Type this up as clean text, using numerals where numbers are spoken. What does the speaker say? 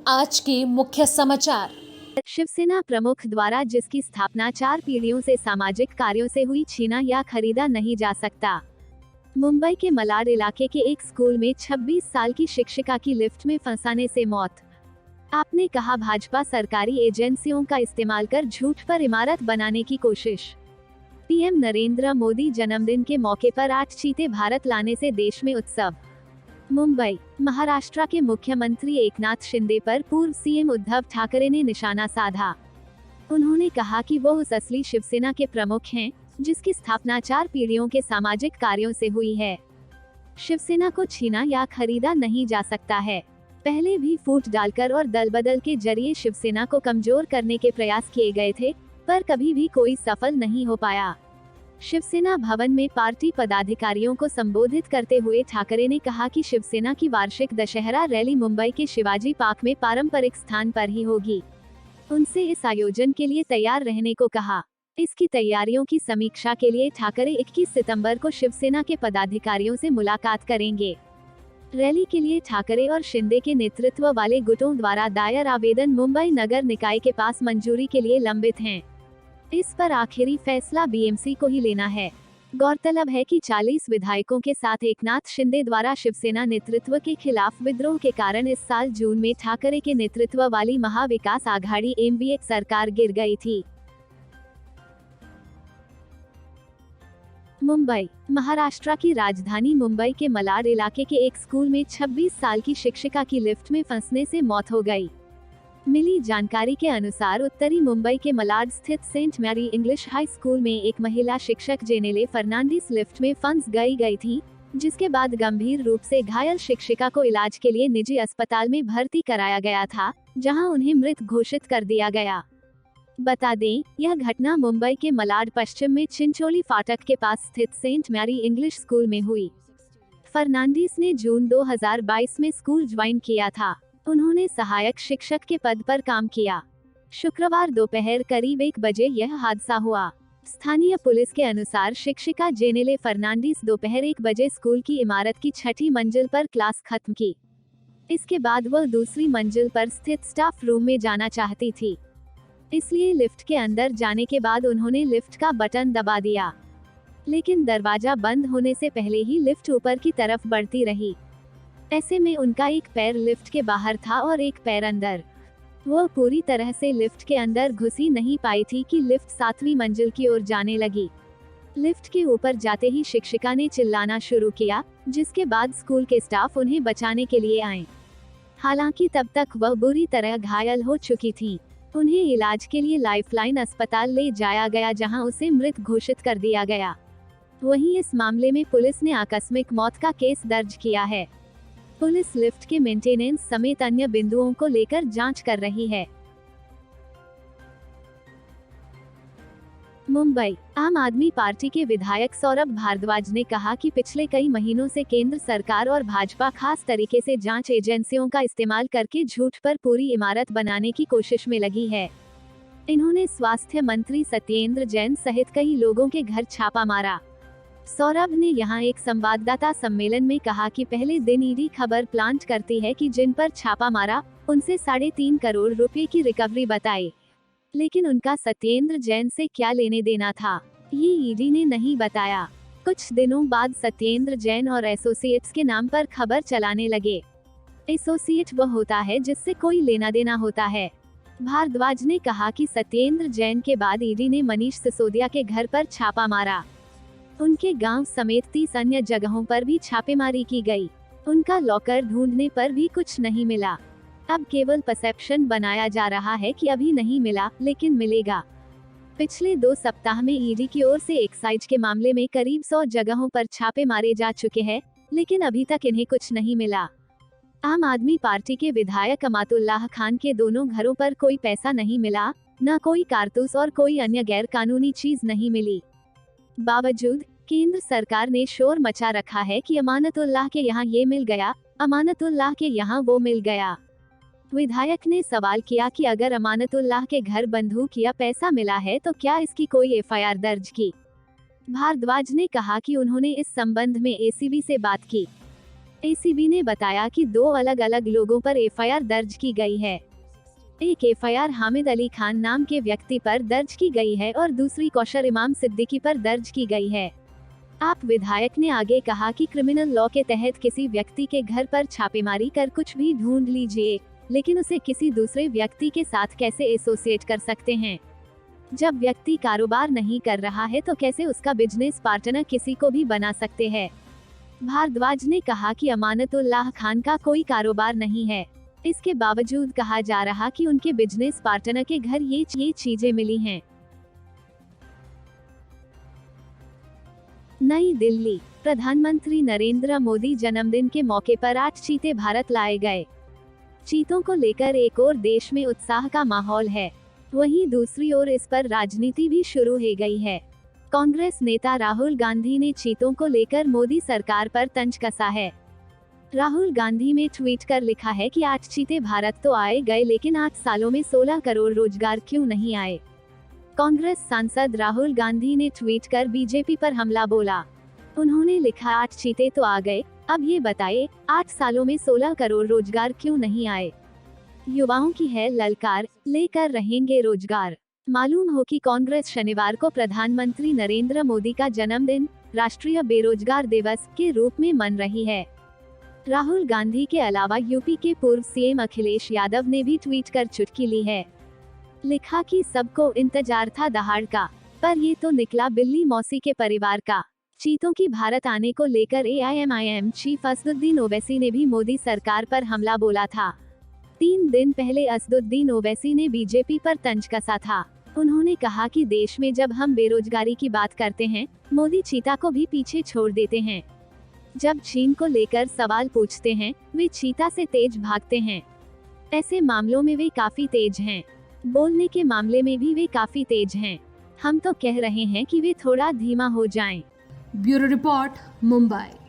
आज के मुख्य समाचार। शिवसेना प्रमुख द्वारा जिसकी स्थापना 4 पीढ़ियों से सामाजिक कार्यों से हुई, छीना या खरीदा नहीं जा सकता। मुंबई के मलाड इलाके के एक स्कूल में 26 साल की शिक्षिका की लिफ्ट में फंसाने से मौत। आपने कहा, भाजपा सरकारी एजेंसियों का इस्तेमाल कर झूठ पर इमारत बनाने की कोशिश। पीएम नरेंद्र मोदी जन्मदिन के मौके पर 8 चीते भारत लाने से देश में उत्सव। मुंबई, महाराष्ट्र के मुख्यमंत्री एकनाथ शिंदे पर पूर्व सीएम उद्धव ठाकरे ने निशाना साधा। उन्होंने कहा कि वो उस असली शिवसेना के प्रमुख हैं, जिसकी स्थापना 4 पीढ़ियों के सामाजिक कार्यों से हुई है। शिवसेना को छीना या खरीदा नहीं जा सकता है। पहले भी फूट डालकर और दल बदल के जरिए शिवसेना को कमजोर करने के प्रयास किए गए थे, पर कभी भी कोई सफल नहीं हो पाया। शिवसेना भवन में पार्टी पदाधिकारियों को संबोधित करते हुए ठाकरे ने कहा कि शिवसेना की वार्षिक दशहरा रैली मुंबई के शिवाजी पार्क में पारंपरिक स्थान पर ही होगी। उनसे इस आयोजन के लिए तैयार रहने को कहा। इसकी तैयारियों की समीक्षा के लिए ठाकरे 21 सितंबर को शिवसेना के पदाधिकारियों से मुलाकात करेंगे। रैली के लिए ठाकरे और शिंदे के नेतृत्व वाले गुटों द्वारा दायर आवेदन मुंबई नगर निकाय के पास मंजूरी के लिए लंबित हैं। इस पर आखिरी फैसला बीएमसी को ही लेना है। गौरतलब है कि 40 विधायकों के साथ एकनाथ शिंदे द्वारा शिवसेना नेतृत्व के खिलाफ विद्रोह के कारण इस साल जून में ठाकरे के नेतृत्व वाली महाविकास आघाड़ी एमवीए सरकार गिर गई थी। मुंबई, महाराष्ट्र की राजधानी मुंबई के मलाड इलाके के एक स्कूल में 26 साल की शिक्षिका की लिफ्ट में फंसने से मौत हो गई। मिली जानकारी के अनुसार उत्तरी मुंबई के मलाड स्थित Saint Mary English High School में एक महिला शिक्षक जेनेले फर्नांडिस लिफ्ट में फंस गई थी, जिसके बाद गंभीर रूप से घायल शिक्षिका को इलाज के लिए निजी अस्पताल में भर्ती कराया गया था, जहां उन्हें मृत घोषित कर दिया गया। बता दें, यह घटना मुंबई के मलाड पश्चिम में चिंचोली फाटक के पास स्थित सेंट मैरी इंग्लिश स्कूल में हुई। फर्नांडिस ने जून 2022 में स्कूल ज्वाइन किया था। उन्होंने सहायक शिक्षक के पद पर काम किया। शुक्रवार दोपहर करीब 1 बजे यह हादसा हुआ। स्थानीय पुलिस के अनुसार शिक्षिका जेनेले फर्नांडिस दोपहर 1 बजे स्कूल की इमारत की 6ठी मंजिल पर क्लास खत्म की। इसके बाद वह दूसरी मंजिल पर स्थित स्टाफ रूम में जाना चाहती थी, इसलिए लिफ्ट के अंदर जाने के बाद उन्होंने लिफ्ट का बटन दबा दिया, लेकिन दरवाजा बंद होने से पहले ही लिफ्ट ऊपर की तरफ बढ़ती रही। ऐसे में उनका एक पैर लिफ्ट के बाहर था और एक पैर अंदर। वह पूरी तरह से लिफ्ट के अंदर घुस ही नहीं पाई थी कि लिफ्ट 7वीं मंजिल की ओर जाने लगी। लिफ्ट के ऊपर जाते ही शिक्षिका ने चिल्लाना शुरू किया, जिसके बाद स्कूल के स्टाफ उन्हें बचाने के लिए आए। हालांकि तब तक वह बुरी तरह घायल हो चुकी थी। उन्हें इलाज के लिए लाइफलाइन अस्पताल ले जाया गया, जहां उसे मृत घोषित कर दिया गया। वहीं इस मामले में पुलिस ने आकस्मिक मौत का केस दर्ज किया है। पुलिस लिफ्ट के मेंटेनेंस समेत अन्य बिंदुओं को लेकर जांच कर रही है। मुंबई, आम आदमी पार्टी के विधायक सौरभ भारद्वाज ने कहा कि पिछले कई महीनों से केंद्र सरकार और भाजपा खास तरीके से जांच एजेंसियों का इस्तेमाल करके झूठ पर पूरी इमारत बनाने की कोशिश में लगी है। इन्होंने स्वास्थ्य मंत्री सत्येंद्र जैन सहित कई लोगों के घर छापा मारा। सौरभ ने यहां एक संवाददाता सम्मेलन में कहा कि पहले दिन ईडी खबर प्लांट करती है कि जिन पर छापा मारा, उनसे 3.5 करोड़ रुपए की रिकवरी बताई, लेकिन उनका सत्येंद्र जैन से क्या लेने देना था, ये ईडी ने नहीं बताया। कुछ दिनों बाद सत्येंद्र जैन और एसोसिएट्स के नाम पर खबर चलाने लगे। एसोसिएट वह होता है जिससे कोई लेना देना होता है। भारद्वाज ने कहा कि सत्येंद्र जैन के बाद ईडी ने मनीष सिसोदिया के घर पर छापा मारा। उनके गांव समेत 30 अन्य जगहों पर भी छापेमारी की गई। उनका लॉकर ढूंढने पर भी कुछ नहीं मिला। अब केवल परसेप्शन बनाया जा रहा है कि अभी नहीं मिला, लेकिन मिलेगा। पिछले 2 सप्ताह में ईडी की ओर से एक्साइज के मामले में करीब 100 जगहों पर छापे मारे जा चुके हैं, लेकिन अभी तक इन्हें कुछ नहीं मिला। आम आदमी पार्टी के विधायक अमातुल्लाह खान के दोनों घरों पर कोई पैसा नहीं मिला, न कोई कारतूस और कोई अन्य गैर कानूनी चीज नहीं मिली। बावजूद केंद्र सरकार ने शोर मचा रखा है कि अमानतुल्लाह के यहाँ ये मिल गया, अमानतुल्लाह के यहाँ वो मिल गया। विधायक ने सवाल किया कि अगर अमानतुल्लाह के घर बंदूक या पैसा मिला है तो क्या इसकी कोई एफआईआर दर्ज की। भारद्वाज ने कहा कि उन्होंने इस संबंध में एसीबी से बात की। एसीबी ने बताया कि 2 अलग-अलग लोगों पर एफआईआर दर्ज की गई है। एक एफआईआर हामिद अली खान नाम के व्यक्ति पर दर्ज की गई है और दूसरी कौशर इमाम सिद्दीकी पर दर्ज की गई है। आप विधायक ने आगे कहा कि क्रिमिनल लॉ के तहत किसी व्यक्ति के घर पर छापेमारी कर कुछ भी ढूंढ लीजिए, लेकिन उसे किसी दूसरे व्यक्ति के साथ कैसे एसोसिएट कर सकते हैं? जब व्यक्ति कारोबार नहीं कर रहा है तो कैसे उसका बिजनेस पार्टनर किसी को भी बना सकते हैं? भारद्वाज ने कहा कि अमानतुल्लाह खान का कोई कारोबार नहीं है। इसके बावजूद कहा जा रहा कि उनके बिजनेस पार्टनर के घर ये चीजें मिली हैं। नई दिल्ली, प्रधानमंत्री नरेंद्र मोदी जन्मदिन के मौके पर 8 चीते भारत लाए गए। चीतों को लेकर एक और देश में उत्साह का माहौल है, वहीं दूसरी ओर इस पर राजनीति भी शुरू हो गई है। कांग्रेस नेता राहुल गांधी ने चीतों को लेकर मोदी सरकार पर तंज कसा है। राहुल गांधी ने ट्वीट कर लिखा है कि 8 चीते भारत तो आए गए, लेकिन 8 सालों में 16 करोड़ रोजगार क्यों नहीं आए? कांग्रेस सांसद राहुल गांधी ने ट्वीट कर बीजेपी पर हमला बोला। उन्होंने लिखा, 8 चीते तो आ गए, अब ये बताइए 8 सालों में 16 करोड़ रोजगार क्यों नहीं आए? युवाओं की है ललकार, लेकर रहेंगे रोजगार। मालूम हो कि कांग्रेस शनिवार को प्रधानमंत्री नरेंद्र मोदी का जन्मदिन राष्ट्रीय बेरोजगार दिवस के रूप में मन रही है। राहुल गांधी के अलावा यूपी के पूर्व सीएम अखिलेश यादव ने भी ट्वीट कर चुटकी ली है। लिखा कि सबको इंतजार था दहाड़ का, पर ये तो निकला बिल्ली मौसी के परिवार का। चीतों की भारत आने को लेकर एआईएमआईएम चीफ असदुद्दीन ओवैसी ने भी मोदी सरकार पर हमला बोला था। 3 दिन पहले असदुद्दीन ओवैसी ने बीजेपी पर तंज कसा था। उन्होंने कहा कि देश में जब हम बेरोजगारी की बात करते हैं, मोदी चीता को भी पीछे छोड़ देते हैं। जब चीन को लेकर सवाल पूछते हैं, वे चीता से तेज भागते हैं। ऐसे मामलों में वे काफी तेज हैं। बोलने के मामले में भी वे काफी तेज हैं। हम तो कह रहे हैं कि वे थोड़ा धीमा हो जाएं। Bureau report, Mumbai.